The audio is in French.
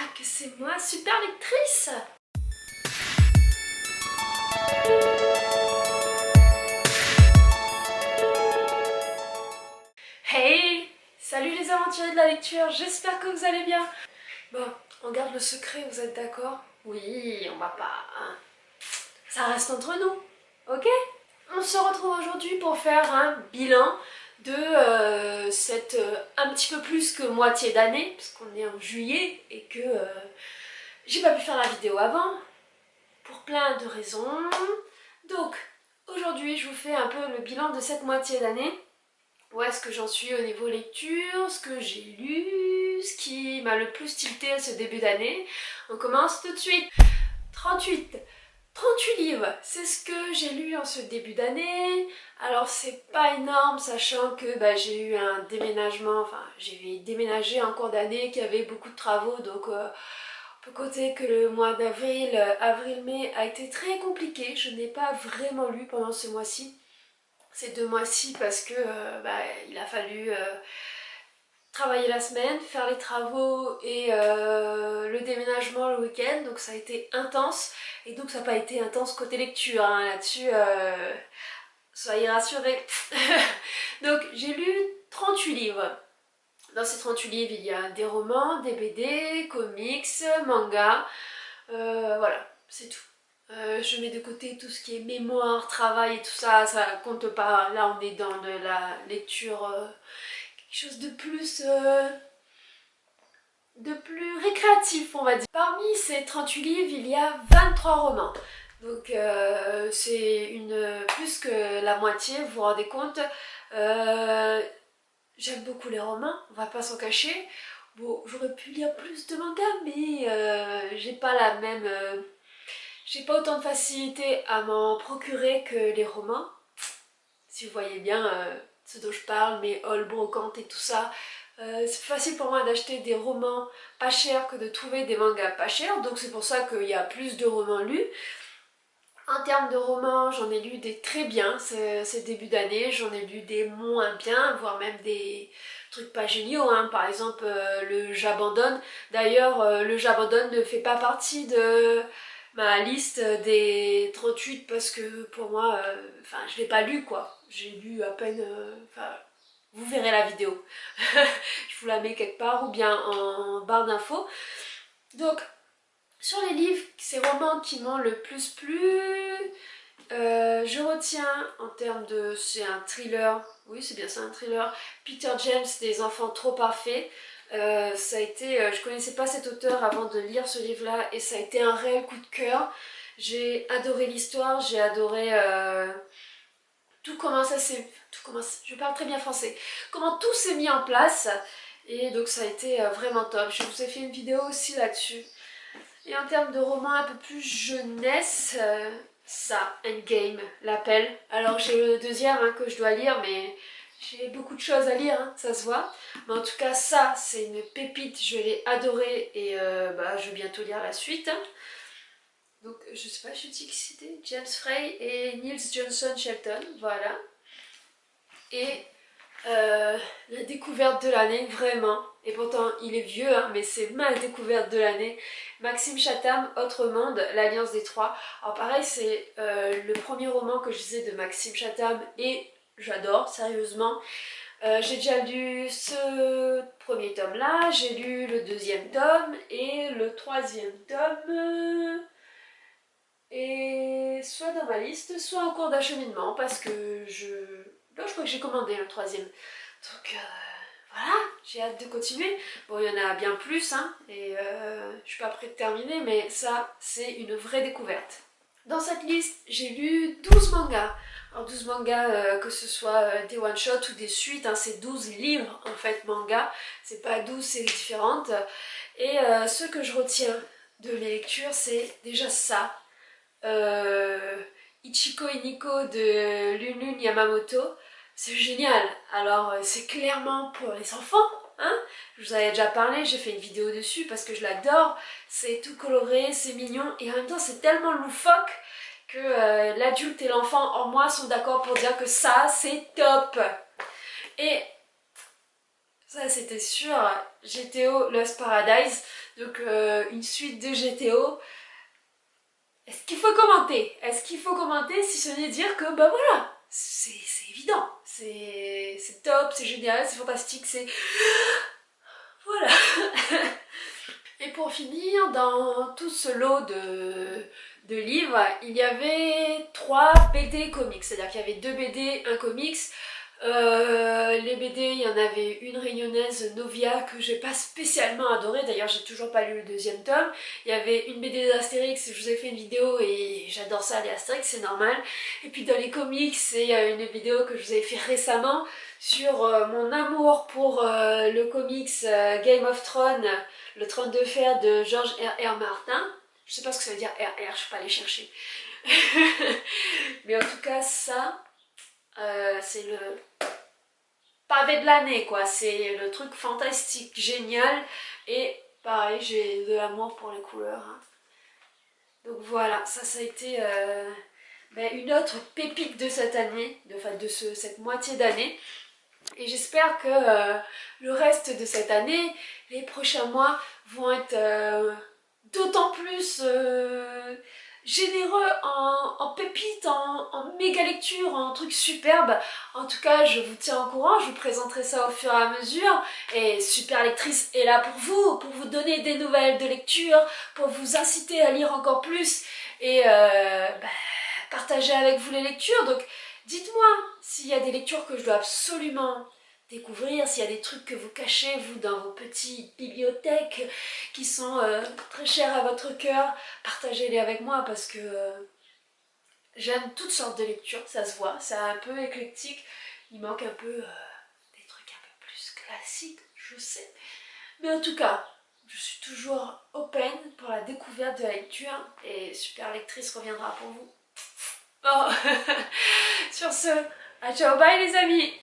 que c'est moi, super lectrice. Hey, salut les aventuriers de la lecture, j'espère que vous allez bien. Bon, on garde le secret, vous êtes d'accord? Oui, on va pas... Ça reste entre nous, ok? On se retrouve aujourd'hui pour faire un bilan de cette un petit peu plus que moitié d'année, puisqu'on est en juillet et que j'ai pas pu faire la vidéo avant, pour plein de raisons. Donc, aujourd'hui, je vous fais un peu le bilan de cette moitié d'année. Où est-ce que j'en suis au niveau lecture, ce que j'ai lu, ce qui m'a le plus tilté à ce début d'année. On commence tout de suite. 38 livres, c'est ce que j'ai lu en ce début d'année. Alors c'est pas énorme, sachant que j'ai eu un déménagement, enfin j'ai déménagé en cours d'année, qui avait beaucoup de travaux, donc on peut compter que le mois d'avril, avril-mai a été très compliqué. Je n'ai pas vraiment lu pendant ce mois-ci, ces 2 mois-ci, parce que il a fallu travailler la semaine, faire les travaux et le déménagement le week-end, donc ça a été intense, et donc ça n'a pas été intense côté lecture, hein, là-dessus, soyez rassurés. Donc j'ai lu 38 livres. Dans ces 38 livres, il y a des romans, des BD, comics, mangas, voilà, c'est tout. Je mets de côté tout ce qui est mémoire, travail et tout ça, ça compte pas. Là on est dans de la lecture, quelque chose de plus récréatif, on va dire. Parmi ces 38 livres, il y a 23 romans. Donc c'est plus que la moitié, vous vous rendez compte. J'aime beaucoup les romans, on va pas s'en cacher. Bon, j'aurais pu lire plus de mangas, mais j'ai pas j'ai pas autant de facilité à m'en procurer que les romans. Si vous voyez bien ce dont je parle, mes halls brocantes et tout ça. C'est facile pour moi d'acheter des romans pas chers que de trouver des mangas pas chers, donc c'est pour ça qu'il y a plus de romans lus. En termes de romans, j'en ai lu des très bien ce début d'année, j'en ai lu des moins bien, voire même des trucs pas géniaux, hein. Par exemple le J'abandonne. D'ailleurs le J'abandonne ne fait pas partie de ma liste des 38 parce que pour moi, je l'ai pas lu quoi. J'ai lu à peine, vous verrez la vidéo. Je vous la mets quelque part ou bien en barre d'infos. Donc sur les livres, ces romans qui m'ont le plus plu, je retiens en termes de... c'est un thriller, oui c'est bien ça, un thriller, Peter James, des enfants trop parfaits. Ça a été, je connaissais pas cet auteur avant de lire ce livre là et ça a été un réel coup de cœur. J'ai adoré l'histoire, j'ai adoré je parle très bien français, comment tout s'est mis en place, et donc ça a été vraiment top. Je vous ai fait une vidéo aussi là-dessus. Et en termes de roman un peu plus jeunesse, ça, Endgame, l'appel. Alors j'ai le deuxième que je dois lire, mais j'ai beaucoup de choses à lire, hein, ça se voit. Mais en tout cas ça, c'est une pépite, je l'ai adoré et je vais bientôt lire la suite. Donc je sais pas, je dis qui c'était, James Frey et Niels Johnson Shelton, voilà. Et la découverte de l'année, vraiment, et pourtant il est vieux, hein, mais c'est ma découverte de l'année, Maxime Chatham, Autre Monde, l'Alliance des Trois. Alors pareil, c'est le premier roman que je lisais de Maxime Chatham et j'adore, sérieusement. J'ai déjà lu ce premier tome là, j'ai lu le deuxième tome et le troisième tome est soit dans ma liste, soit en cours d'acheminement parce que je crois que j'ai commandé le troisième. Donc voilà, j'ai hâte de continuer. Bon, il y en a bien plus, hein, et je suis pas prête de terminer, mais ça, c'est une vraie découverte. Dans cette liste, j'ai lu 12 mangas. Alors 12 mangas, que ce soit des one-shots ou des suites, hein, c'est 12 livres en fait, manga. C'est pas 12 séries différentes. Et ce que je retiens de les lectures, c'est déjà ça. Ichiko et Nico de Lunun Yamamoto, c'est génial. Alors c'est clairement pour les enfants, hein. Je vous en avais déjà parlé, j'ai fait une vidéo dessus parce que je l'adore. C'est tout coloré, c'est mignon et en même temps c'est tellement loufoque que l'adulte et l'enfant en moi sont d'accord pour dire que ça c'est top. Et ça c'était sûr, GTO Lost Paradise. Donc une suite de GTO. Est-ce qu'il faut commenter? Est-ce qu'il faut commenter si ce n'est dire que bah voilà, c'est évident, c'est top, c'est génial, c'est fantastique, c'est... Voilà. Et pour finir, dans tout ce lot de livres, il y avait 3 BD comics, c'est-à-dire qu'il y avait 2 BD, un comics. Les BD, il y en avait une réunionnaise, Novia, que j'ai pas spécialement adorée, d'ailleurs j'ai toujours pas lu le 2e tome. Il y avait une BD d'Astérix, je vous ai fait une vidéo et j'adore ça, les Astérix, c'est normal. Et puis dans les comics, c'est une vidéo que je vous ai fait récemment sur mon amour pour le comics Game of Thrones, le trône de fer de George R.R. Martin. Je sais pas ce que ça veut dire R.R., je suis pas allée chercher. Mais en tout cas, ça, c'est le pavé de l'année, quoi. C'est le truc fantastique, génial. Et pareil, j'ai de l'amour pour les couleurs. Hein. Donc voilà, ça a été une autre pépite de cette année, cette moitié d'année. Et j'espère que le reste de cette année, les prochains mois vont être d'autant plus généreux en pépites, en méga lectures, en trucs superbes. En tout cas, je vous tiens au courant, je vous présenterai ça au fur et à mesure. Et Super Lectrice est là pour vous donner des nouvelles de lecture, pour vous inciter à lire encore plus et partager avec vous les lectures. Donc, dites-moi s'il y a des lectures que je dois absolument découvrir, s'il y a des trucs que vous cachez, vous, dans vos petites bibliothèques qui sont très chères à votre cœur, partagez-les avec moi parce que j'aime toutes sortes de lectures, ça se voit, c'est un peu éclectique, il manque un peu des trucs un peu plus classiques, je sais. Mais en tout cas, je suis toujours open pour la découverte de la lecture et Super Lectrice reviendra pour vous. Bon, sur ce, à ciao, bye les amis!